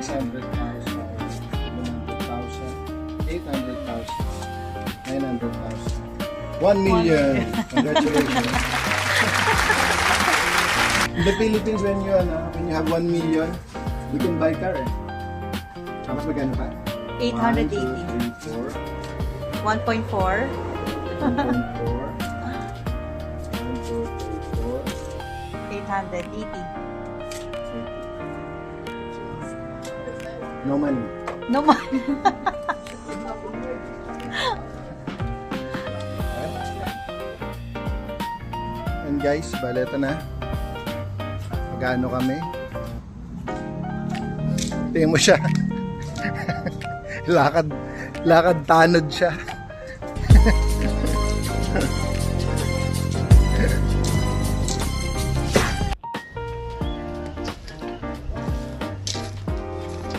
600,000, 700,000, 800,000, 900,000, 1 million. Congratulations. In the Philippines, when you have 1 million, you can buy car eh. Tapos magkano pa? 880. 1.4. 1.4. 880. No money. No man. And guys, baleta na. Magano kami? Tingnan mo siya. lakad tanod siya.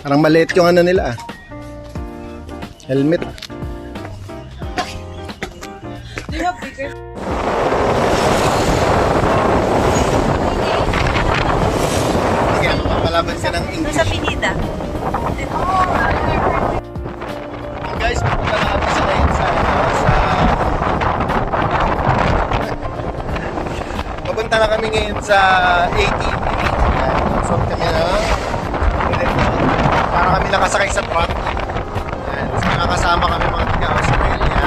Parang maliit yung ano nila ah. Helmet. Do you have bigger? Sige, papalaban ka ng Doon English. sa Pinida. Guys, pupunta na kami sa Papunta na kami ngayon sa ATV. So kami na para kami nakasakay sa truck. Yan. So nakasama kami mga taga-Australia.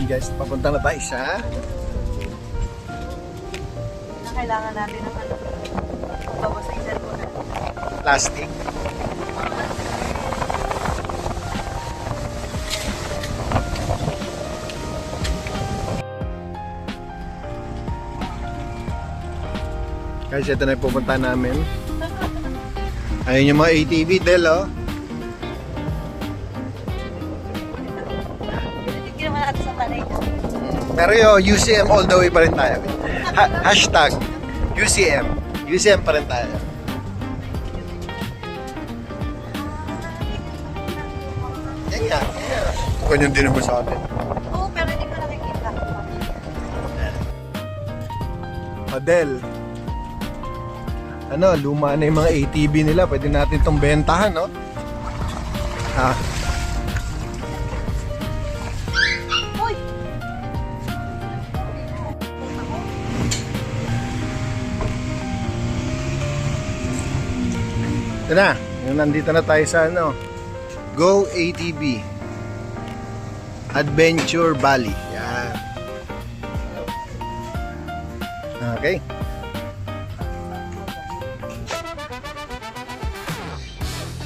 Guys, papunta na tayo sa Kailangan natin ng ano. Babasa yung cellphone natin. plastic. Guys, ito na yung pupunta namin. Ayun yung mga ATV, Del, oh. Hindi naman natin sa tanay. Pero yung UCM all the way pa rin tayo. Hashtag UCM. UCM pa rin tayo. Yan nga. Ganyan din naman sa atin. Oo, pero hindi ko nakikita. Adel. Ano, luma na yung mga ATV nila. Pwede natin itong bentahan, no? Ha? Uy! Ito na. Yung nandito na tayo sa ano. Go ATV. Adventure Valley. Yan. Okay.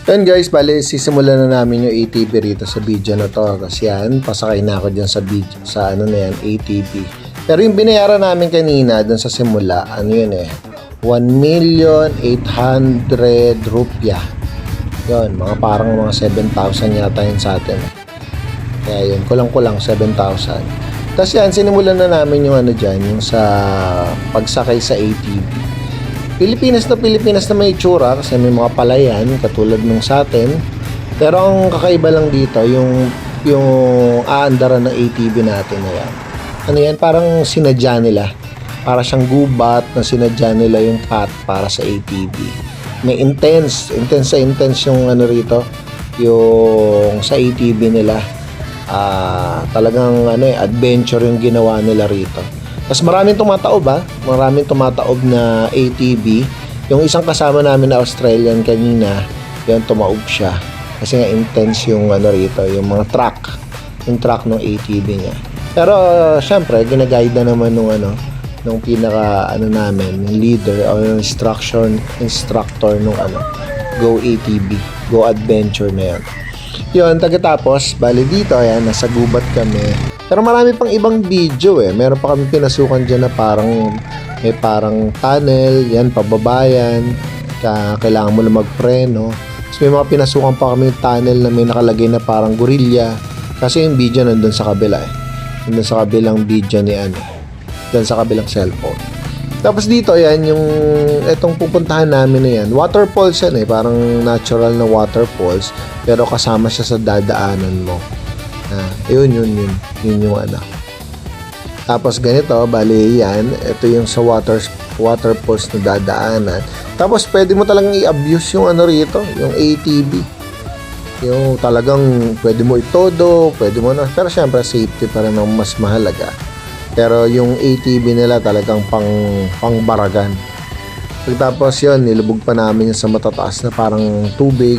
Yan guys, bali sisimulan na namin yung ATV rito sa video na to. Kasi yan, pasakay na ako dyan sa video, sa ano na yan, ATV. Pero yung binayaran namin kanina dun sa simula, ano yun eh, 1,800,000 rupiah. Yun, mga parang mga 7,000 yata yun sa atin. Kaya yun, kulang-kulang 7,000. Tapos yan, sinimulan na namin yung ano dyan, yung sa pagsakay sa ATV. Pilipinas na may itsura kasi may mga palayan katulad nung sa atin. Pero ang kakaiba lang dito, yung aandaran ng ATV natin na yan. Ano yan, parang sinadya nila. Para siyang gubat na sinadya nila yung path para sa ATV. May intense yung ano rito, yung sa ATV nila. Talagang ano adventure yung ginawa nila rito. Tapos maraming tumataob na ATV. Yung isang kasama namin na Australian kanina, yun tumaob siya. Kasi nga intense yung ano rito, yung mga truck. Yung truck ng ATV niya. Pero syempre, ginaguide na naman nung pinaka namin, yung leader o yung instructor nung Go ATV, Go Adventure na yan. Yun, pagkatapos, bali dito, ayan, nasa gubat kami. Pero marami pang ibang video eh. Meron pa kami pinasukan dyan na may parang tunnel, yan, pababayan. Kailangan mo na magpreno. Tapos may mga pinasukan pa kami tunnel na may nakalagay na parang gorilla. Kasi yung video nandun sa kabila eh. Nandun sa kabilang video ni doon sa kabilang cellphone. Tapos dito, yan, itong pupuntahan namin na yan. Waterfalls yan eh. Parang natural na waterfalls. Pero kasama siya sa dadaanan mo. Yun yung Tapos ganito, bali yan, ito yung sa waterfalls na dadaanan. Tapos pwede mo talagang i-abuse yung rito, yung ATV. Yung talagang pwede mo itodo, pwede mo na, pero syempre safety pa rin ang mas mahalaga. Pero yung ATV nila talagang pang-baragan. Tapos yun, nilubog pa namin yung sa matataas na parang tubig.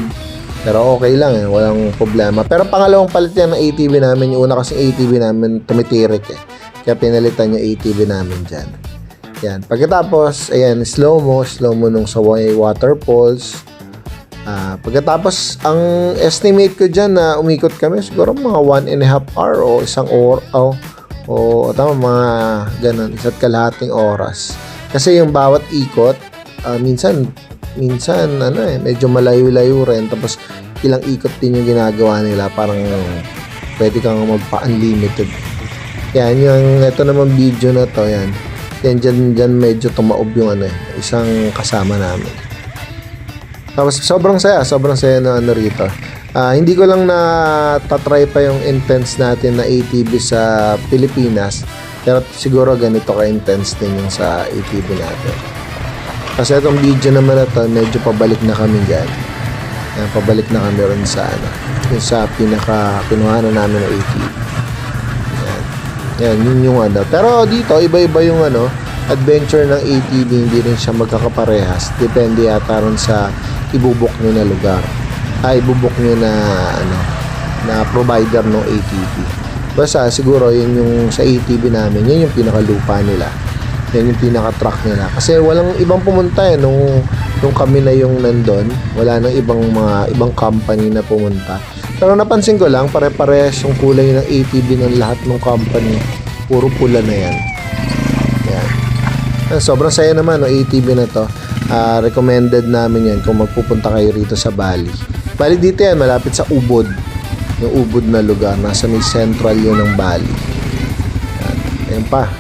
Pero okay lang walang problema. Pero pangalawang palit yan ng ATV namin. Yung una kasi ATV namin tumitirik eh. Kaya pinalitan yung ATV namin dyan. Yan. Pagkatapos, ayan, slow mo nung sa waterfalls. Pagkatapos, ang estimate ko dyan na umikot kami, siguro mga 1.5 hour o isang oras. Mga ganun, 1.5 oras. Kasi yung bawat ikot, minsan medyo malayo-layo rin. Tapos ilang ikot din yung ginagawa nila. Parang pwede kang magpa-unlimited. Yan, ito naman video na to, yan. Yan, dyan medyo tumaob yung isang kasama namin. Tapos sobrang saya na rito. Hindi ko lang tatry pa yung intense natin na ATV sa Pilipinas. Pero siguro ganito ka-intense din yung sa ATV natin. Kasi itong video naman na to, medyo pabalik na kami dyan. Pabalik na kami rin sa yung sa pinaka-kinuhanan namin ng ATV. Yan, yun yung Pero dito, iba-iba yung adventure ng ATV, hindi rin siya magkakaparehas. Depende yata rin sa ibubok nyo na lugar. Ibubok nyo na provider ng ATV. Basta siguro yun yung sa ATV namin, yun yung pinakalupa nila. Yan yung pinaka-truck nila. Kasi walang ibang pumunta nung kami na yung nandun. Wala nang ibang company na pumunta. Pero napansin ko lang, pare-parehas yung kulay ng ATV ng lahat ng company. Puro pula na yan. Yan. Sobrang saya naman ng ATV na to. Recommended namin yan kung magpupunta kayo rito sa Bali. Bali dito yan, malapit sa Ubud. Yung Ubud na lugar. Nasa may central yun ng Bali. Yan. Ayan pa.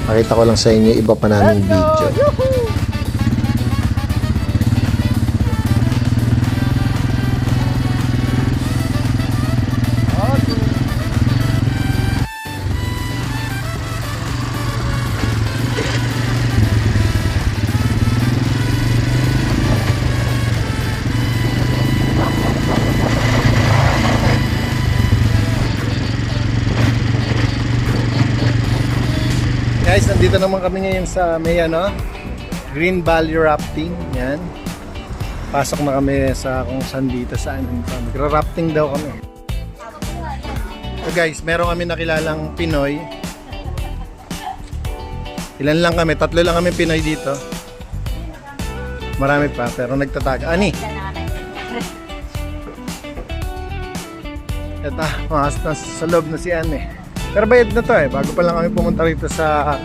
Pakita ko lang sa inyo iba pa namin video. Guys, nandito naman kami ngayon sa may Green Valley Rafting. Yan. Pasok na kami sa kung saan dito saan. Magra-rafting daw kami. So guys, meron kami nakilalang Pinoy. Ilan lang kami? 3 lang kami Pinoy dito. Marami pa, pero nagtataga. Ani? Ito, sa loob na si Anne. Pero bayad na to bago pa lang kami pumunta rito sa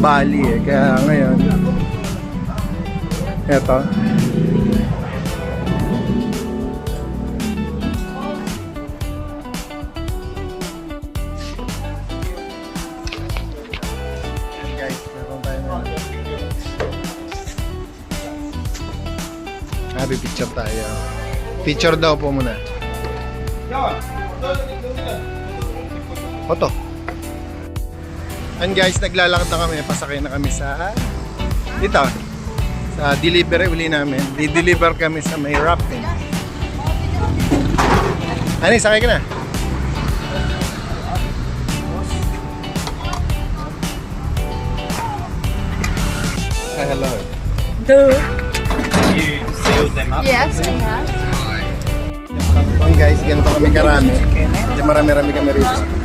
Bali kaya ngayon eto guys, meron tayo na picture tayo. Picture daw po muna. Foto. And guys, naglalakad na kami. Pasakay na kami sa dito. Sa delivery uli namin. Di-deliver kami sa may rafting. Ani, sakay ka na. Say hello. Yes, I have. And guys, ganito kami karami. Medyo marami-rami kami rito.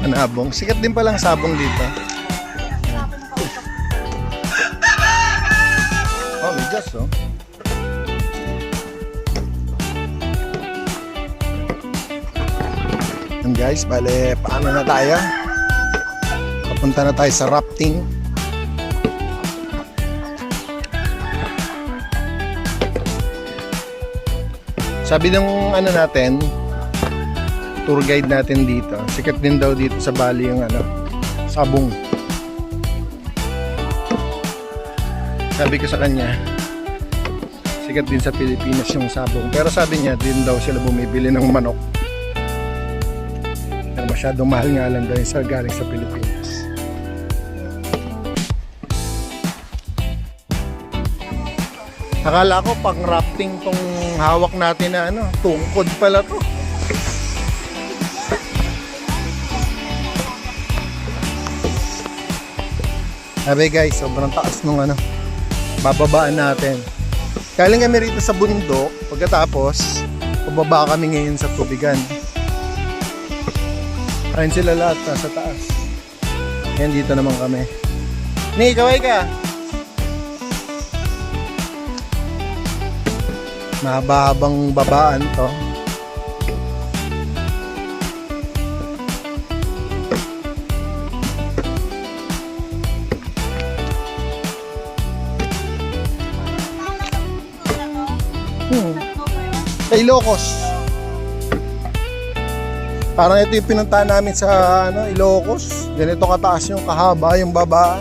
Panabong. Sikat din palang sabong dito. Oh, may just And guys, bale, paano na tayo? Papunta na tayo sa rafting. Sabi ng natin, tour guide natin dito. Sikat din daw dito sa Bali yung sabong. Sabi ko sa kanya, sikat din sa Pilipinas yung sabong. Pero sabi niya, din daw sila bumibili ng manok. Pero masyadong mahal nga lang daw sa galing sa Pilipinas. Akala ko pang rafting tong hawak natin na tungkod pala to. Sabi guys, sobrang taas nung bababaan natin. Galing kami rito sa bundok, pagkatapos pababa kami ngayon sa tubigan. Ayun sila lahat nasa taas. Yan dito naman kami. Ni, kaway ka. Mahaba-habang babaan to. Sa Ilocos. Parang ito yung pinuntahan namin sa Ilocos. Ganito kataas yung kahaba, yung babaan.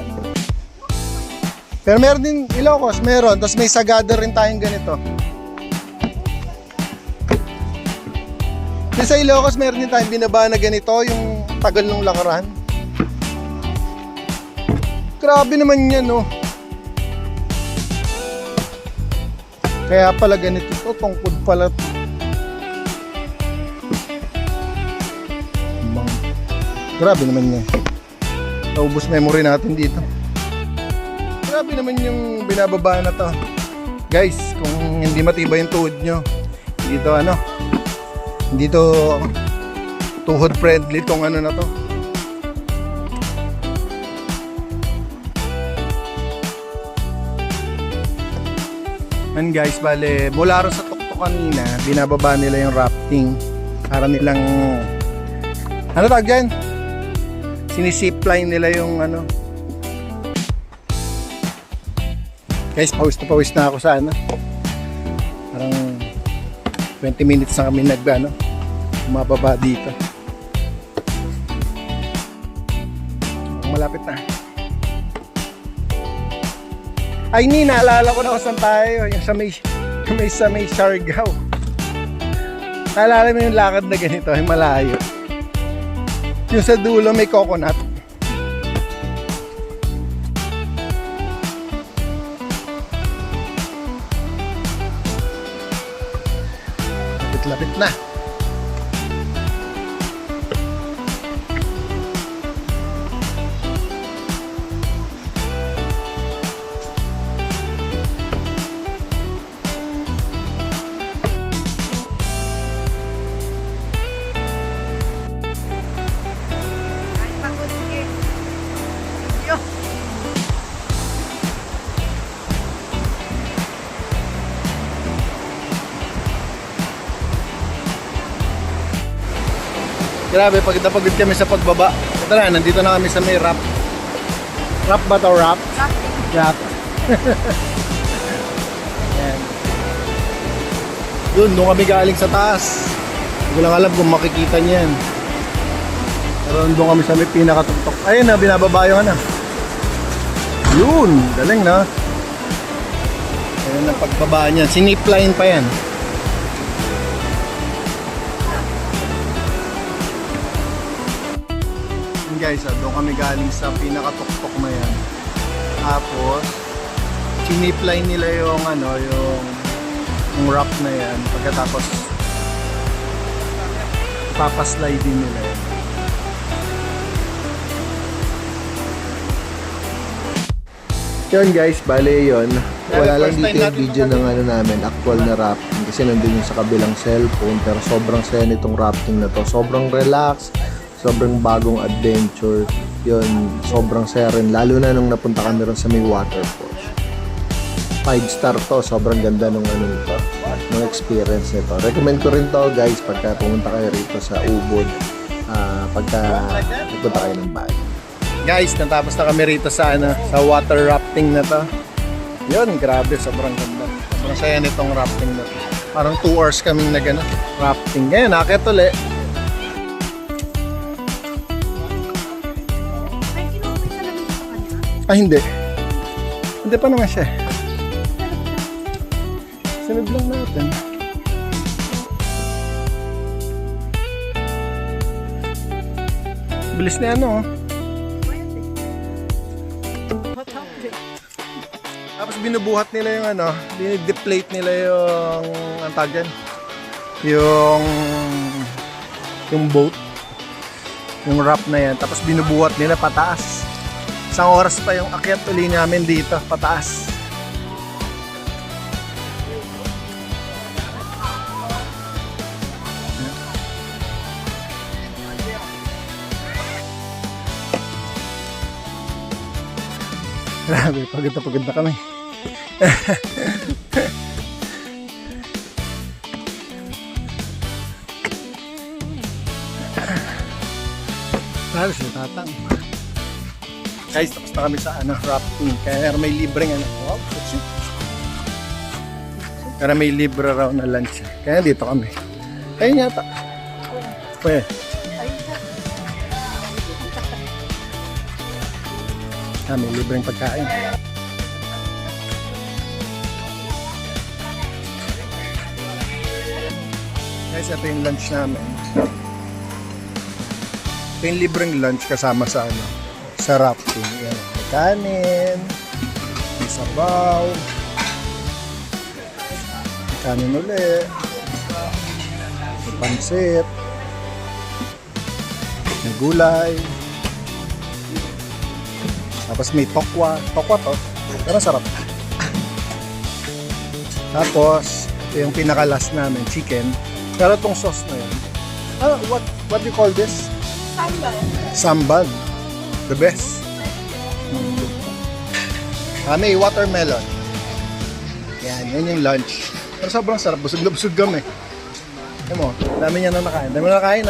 Pero meron din Ilocos, meron. Tapos may Sagada rin tayong ganito. Sa Ilocos, meron din tayong binaba na ganito, yung tagal ng lakaran. Grabe naman yan, Kaya pala ganito to, tungkod pala to. Grabe naman yan. Naubos memory natin dito. grabe naman yung binababa na to. Guys, kung hindi matibay yung tuhod nyo, hindi to tuhod friendly tong ano na to. And guys, bale, mula rin sa tuktok kanina, binababa nila yung rafting. Para nilang, ano tawag dyan? Sinisipline nila yung ano. Guys, pawis na ako sa ano. Parang 20 minutes na kami umababa dito. Malapit na. Ay, naalala ko na kung saan tayo. Yung sa may Siargao. Naalala mo yung lakad na ganito, yung malayo. Yung sa dulo may coconut. Lapit na. Grabe, pagod na pagod kami sa pagbaba. Ito na, nandito na kami sa may rap. Rap ba to? Rap? Rap. Yan. Doon kami galing sa taas. Hindi ko lang alam kung makikita niyan. Pero doon kami sa may pinakatugtok. Ayun na, binababa yung ano. Yun, galing na. Ayun na pagbaba niyan. Sinipline pa yan. Guys, doon kami galing sa pinakatuktok na yan. Tapos sinipline nila yung yung rock na yan. Pagkatapos papaslide din nila yan. Yun guys, bale yun. Wala lang dito yung video ng namin, actual na rafting. Kasi nandun yung sa kabilang cellphone. Pero sobrang saya nitong rafting na to. Sobrang relax. Sobrang bagong adventure. Yun, sobrang saya rin. Lalo na nung napunta kami rin sa may waterfalls. 5-star to. Sobrang ganda nung nito. Nung experience nito. Recommend ko rin to guys pagka pumunta kayo rito sa Ubod. Pagka pupunta kayo ng Bali. Guys, natapos na kami rito sa water rafting na to. Yun, grabe. Sobrang ganda. Sobrang saya nitong rafting na to. Parang 2 hours kaming rafting. Ngayon, nakakit ulit. Ah, hindi. Hindi pa naman siya. Sunod lang natin. Bilis na yan, no? Tapos binubuhat nila yung dinideplate nila yung ang tawag dyan? Yung boat. Yung raft na yan. Tapos binubuhat nila pataas. Isang oras pa yung akyat uli namin dito, pataas. Grabe, pagod na kami. Grabe si Tatang. Guys, tapos na kami sa rafting. Kaya may libreng wow, kaya may libre raw na lunch. Kaya dito kami. Ayun yata. Pwede. May libreng pagkain. Guys, ito yung lunch namin. Ito yung libreng lunch kasama sa sa rafting. Yan. May kanin, may sabaw, may kanin ulit, may pansit, may gulay, tapos may tokwa. Tokwa to. Pero sarap. Tapos, ito yung pinaka-last namin, chicken. Pero itong sauce na yun. What do you call this? Sambal. Sambal. The best. May watermelon. Yan yung lunch. Pero sobrang sarap. Busog na busog kami. Alam mo, dami niya na nakain. Dami na nakain.